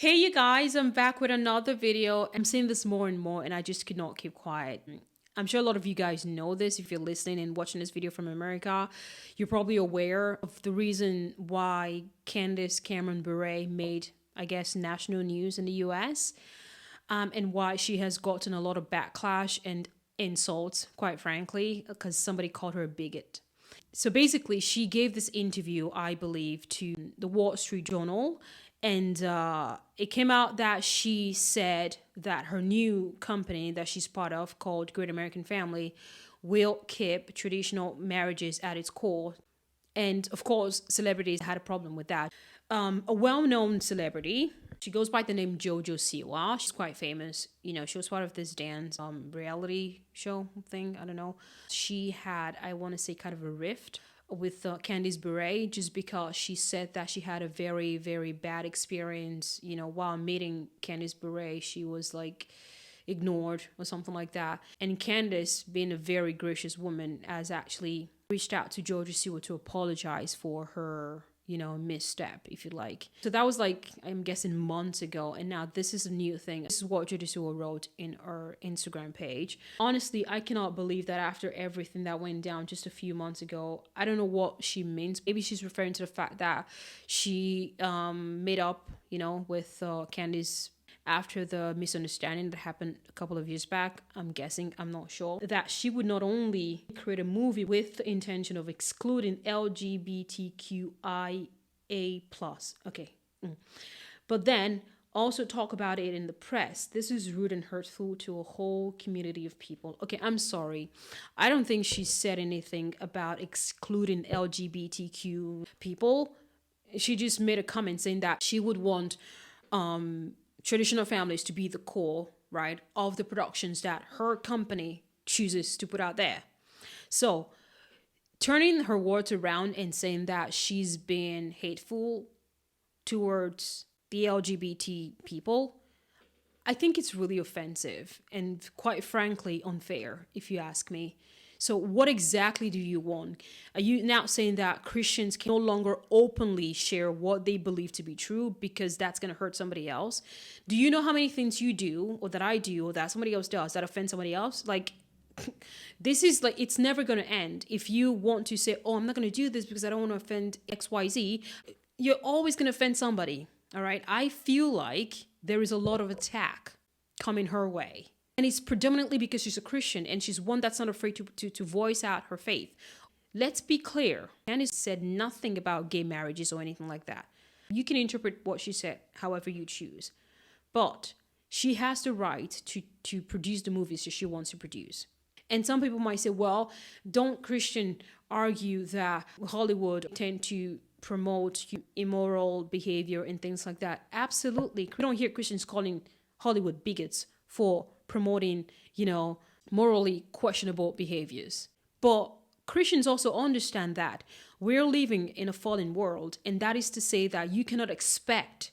Hey you guys, I'm back with another video. I'm saying this more and more and I just could not keep quiet. I'm sure a lot of you guys know this. If you're listening and watching this video from America, you're probably aware of the reason why Candace Cameron Bure made, I guess, national news in the US, and why she has gotten a lot of backlash and insults, quite frankly, because somebody called her a bigot. So basically, she gave this interview, I believe, to the Wall Street Journal. And it came out that she said that her new company that she's part of, called Great American Family, will keep traditional marriages at its core. And of course, celebrities had a problem with that. A well-known celebrity, she goes by the name Jojo Siwa. She's quite famous. You know, she was part of this dance reality show thing. I don't know. She had, I want to say, kind of a rift with Candace Bure, just because she said that she had a very, very bad experience. You know, while meeting Candace Bure, she was like ignored or something like that. And Candace, being a very gracious woman, has actually reached out to Jojo Siwa to apologize for her, you know, misstep, if you like. So that was like, I'm guessing, months ago. And now this is a new thing. This is what Jojo Siwa wrote in her Instagram page. Honestly, I cannot believe that after everything that went down just a few months ago, I don't know what she means. Maybe she's referring to the fact that she made up, you know, with Candace after the misunderstanding that happened a couple of years back. I'm guessing, I'm not sure, that she would not only create a movie with the intention of excluding LGBTQIA+, but then also talk about it in the press. This is rude and hurtful to a whole community of people. Okay, I'm sorry. I don't think she said anything about excluding LGBTQ people. She just made a comment saying that she would want traditional families to be the core, right, of the productions that her company chooses to put out there. So turning her words around and saying that she's been hateful towards the LGBT people, I think it's really offensive and, quite frankly, unfair, if you ask me. So what exactly do you want? Are you now saying that Christians can no longer openly share what they believe to be true because that's going to hurt somebody else? Do you know how many things you do, or that I do, or that somebody else does, that offend somebody else? Like, this is like, it's never going to end. If you want to say, oh, I'm not going to do this because I don't want to offend XYZ, you're always going to offend somebody. All right. I feel like there is a lot of attack coming her way. And it's predominantly because she's a Christian and she's one that's not afraid to voice out her faith. Let's be clear. Candace said nothing about gay marriages or anything like that. You can interpret what she said however you choose. But she has the right to produce the movies that she wants to produce. And some people might say, well, don't Christians argue that Hollywood tend to promote immoral behavior and things like that? Absolutely. We don't hear Christians calling Hollywood bigots for promoting, you know, morally questionable behaviors. But Christians also understand that we're living in a fallen world, and that is to say that you cannot expect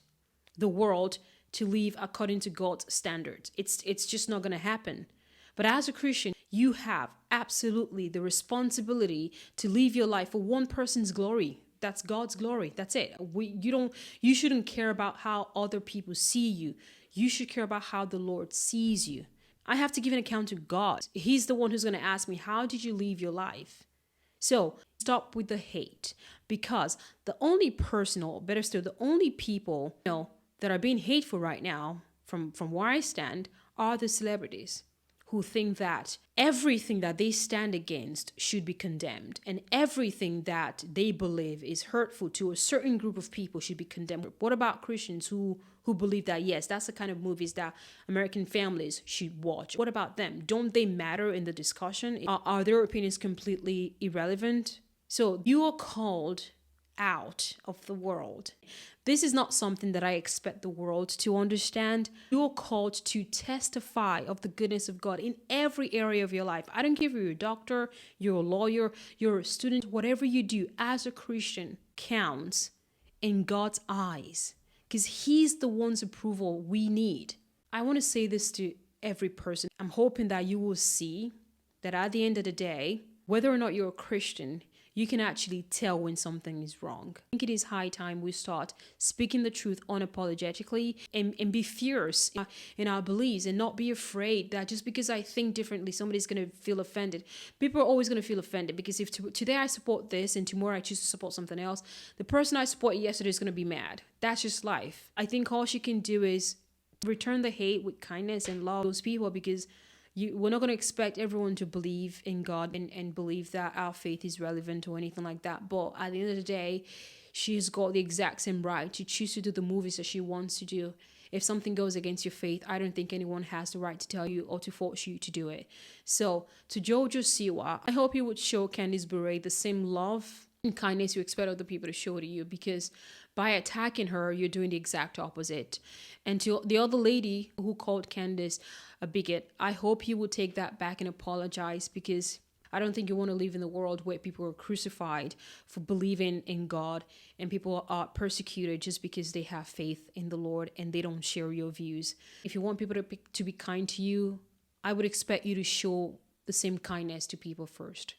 the world to live according to God's standards. It's just not going to happen. But as a Christian, you have absolutely the responsibility to live your life for one person's glory. That's God's glory. That's it. You shouldn't care about how other people see you. You should care about how the Lord sees you. I have to give an account to God. He's the one who's going to ask me, how did you live your life? So stop with the hate, because the only person, or better still, the only people, you know, that are being hateful right now, from where I stand, are the celebrities, who think that everything that they stand against should be condemned, and everything that they believe is hurtful to a certain group of people should be condemned. What about Christians who believe that, yes, that's the kind of movies that American families should watch? What about them? Don't they matter in the discussion? Are their opinions completely irrelevant? So you are called out of the world. This is not something that I expect the world to understand. You're called to testify of the goodness of God in every area of your life. I don't care if you're a doctor, you're a lawyer, you're a student, whatever you do as a Christian counts in God's eyes, because He's the one's approval we need. I want to say this to every person. I'm hoping that you will see that at the end of the day, whether or not you're a Christian, you can actually tell when something is wrong. I think it is high time we start speaking the truth unapologetically and be fierce in our beliefs and not be afraid that just because I think differently, somebody's going to feel offended. People are always going to feel offended because if today I support this and tomorrow I choose to support something else, the person I supported yesterday is going to be mad. That's just life. I think all she can do is return the hate with kindness and love those people, because we're not going to expect everyone to believe in God and believe that our faith is relevant or anything like that. But at the end of the day, she's got the exact same right to choose to do the movies that she wants to do. If something goes against your faith, I don't think anyone has the right to tell you or to force you to do it. So to Jojo Siwa, I hope you would show Candace Bure the same love and kindness you expect other people to show to you, because by attacking her, you're doing the exact opposite. And to the other lady who called Candace a bigot, I hope you will take that back and apologize, because I don't think you want to live in the world where people are crucified for believing in God and people are persecuted just because they have faith in the Lord and they don't share your views. If you want people to be kind to you, I would expect you to show the same kindness to people first.